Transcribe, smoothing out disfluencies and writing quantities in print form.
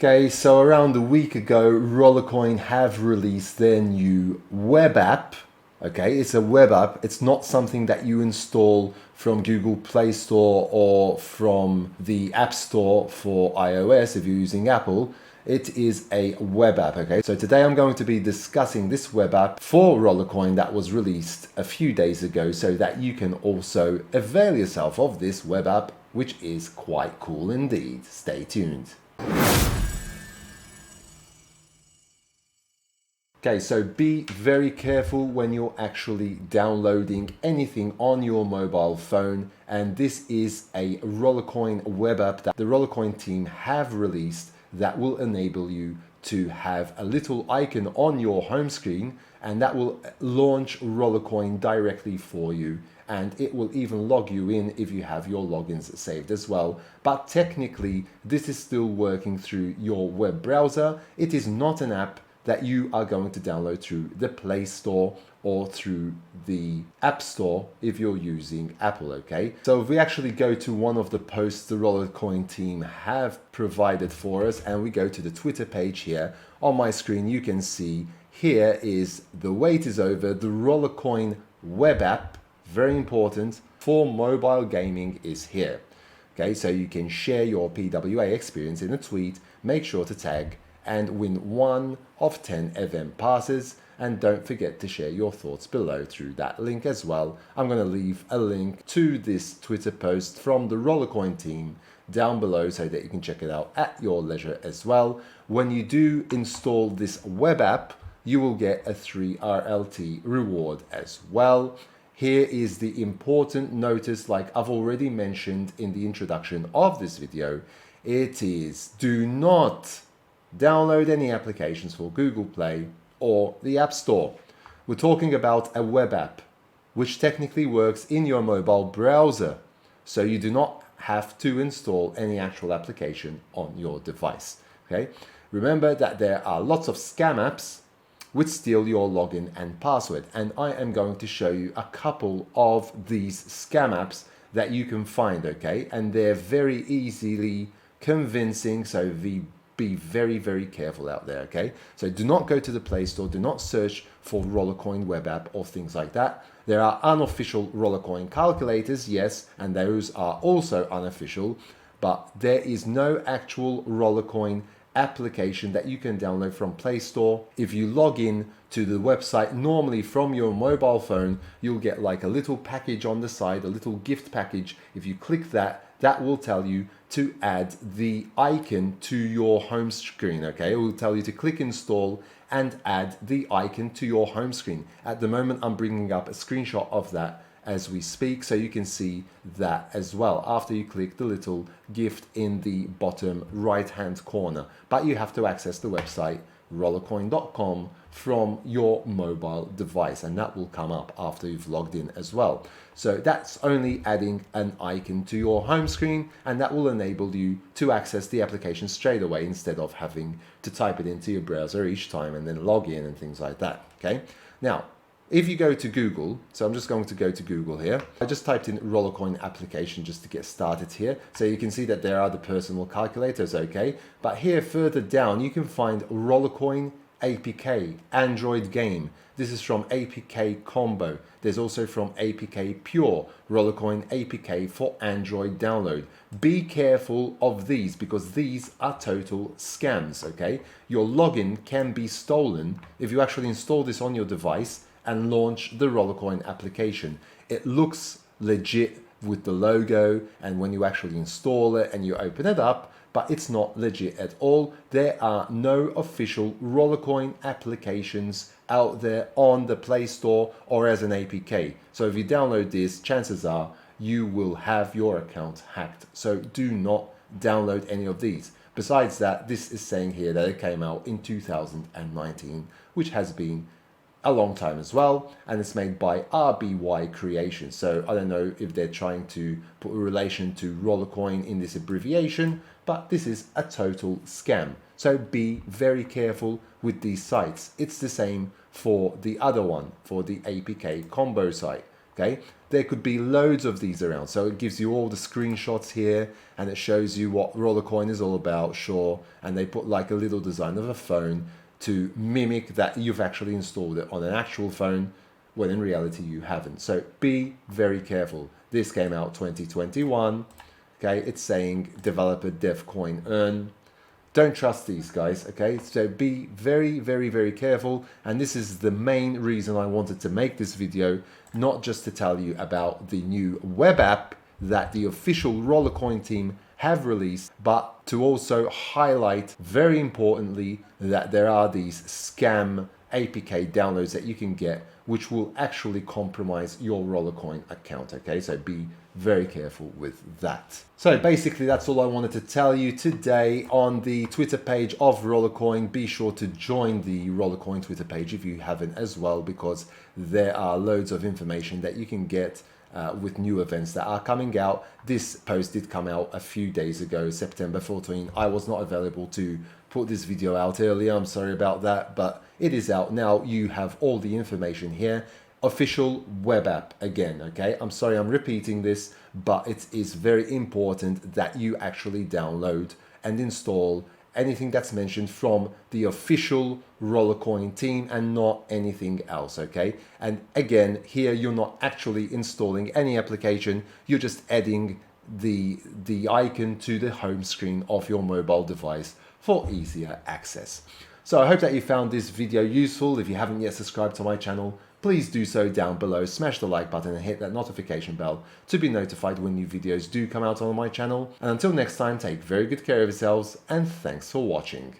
Okay, so around a week ago, Rollercoin have released their new web app. Okay, it's a web app. It's not something that you install from Google Play Store or from the App Store for iOS if you're using Apple. It is a web app, okay? So today I'm going to be discussing this web app for Rollercoin that was released a few days ago so that you can also avail yourself of this web app, which is quite cool indeed. Stay tuned. Okay, so be very careful when you're actually downloading anything on your mobile phone. And this is a Rollercoin web app that the Rollercoin team have released that will enable you to have a little icon on your home screen, and that will launch Rollercoin directly for you. And it will even log you in if you have your logins saved as well. But technically, this is still working through your web browser. It is not an app that you are going to download through the Play Store or through the App Store if you're using Apple, okay? So if we actually go to one of the posts the Rollercoin team have provided for us and we go to the Twitter page here, on my screen you can see here is the wait is over, the Rollercoin Web App, very important, for mobile gaming is here. Okay, so you can share your PWA experience in a tweet, make sure to tag and win 1 of 10 event passes, and don't forget to share your thoughts below through that link as well. I'm going to leave a link to this Twitter post from the Rollercoin team down below so that you can check it out at your leisure as well. When you do install this web app, you will get a 3 RLT reward as well. Here is the important notice, like I've already mentioned in the introduction of this video. It is do not download any applications for Google Play or the App Store. We're talking about a web app, which technically works in your mobile browser. So you do not have to install any actual application on your device. Okay? Remember that there are lots of scam apps which steal your login and password. And I am going to show you a couple of these scam apps that you can find, okay? And they're very easily convincing, so be very, very careful out there, okay? So do not go to the Play Store, do not search for Rollercoin Web App or things like that. There are unofficial Rollercoin calculators, yes, and those are also unofficial, but there is no actual Rollercoin application that you can download from Play Store. If you log in to the website normally from your mobile phone, you'll get like a little package on the side, a little gift package. If you click that, that will tell you to add the icon to your home screen, okay? It will tell you to click install and add the icon to your home screen. At the moment, I'm bringing up a screenshot of that as we speak, so you can see that as well after you click the little gift in the bottom right hand corner. But you have to access the website rollercoin.com from your mobile device, and that will come up after you've logged in as well. So that's only adding an icon to your home screen, and that will enable you to access the application straight away instead of having to type it into your browser each time and then log in and things like that. Okay, now if you go to Google, so I'm just going to go to Google here. I just typed in Rollercoin application just to get started here. So you can see that there are the personal calculators, okay? But here further down, you can find Rollercoin APK, Android game. This is from APK Combo. There's also from APK Pure, Rollercoin APK for Android download. Be careful of these because these are total scams, okay? Your login can be stolen if you actually install this on your device and launch the Rollercoin application. It looks legit with the logo, and when you actually install it and you open it up, but it's not legit at all. There are no official Rollercoin applications out there on the Play Store or as an APK. So if you download this, chances are you will have your account hacked. So do not download any of these. Besides that, this is saying here that it came out in 2019, which has been a long time as well, and it's made by RBY Creation. So I don't know if they're trying to put a relation to Rollercoin in this abbreviation, but this is a total scam. So be very careful with these sites. It's the same for the other one, for the APK combo site. Okay, there could be loads of these around. So it gives you all the screenshots here, and it shows you what Rollercoin is all about, sure. And they put like a little design of a phone to mimic that you've actually installed it on an actual phone, when in reality you haven't. So be very careful. This came out 2021. Okay, it's saying developer devcoin earn. Don't trust these guys, okay? So be very, very, very careful. And this is the main reason I wanted to make this video, not just to tell you about the new web app that the official Rollercoin team have released, but to also highlight, very importantly, that there are these scam APK downloads that you can get, which will actually compromise your Rollercoin account, okay? So be very careful with that. So basically that's all I wanted to tell you today on the Twitter page of Rollercoin. Be sure to join the Rollercoin Twitter page if you haven't as well, because there are loads of information that you can get with new events that are coming out. This post did come out a few days ago, September 14. I was not available to put this video out earlier. I'm sorry about that, but it is out now. You have all the information here. Official web app again, okay? I'm sorry I'm repeating this, but it is very important that you actually download and install anything that's mentioned from the official Rollercoin team and not anything else, okay? And again, here you're not actually installing any application, you're just adding the icon to the home screen of your mobile device for easier access. So I hope that you found this video useful. If you haven't yet subscribed to my channel, please do so down below, smash the like button and hit that notification bell to be notified when new videos do come out on my channel. And until next time, take very good care of yourselves and thanks for watching.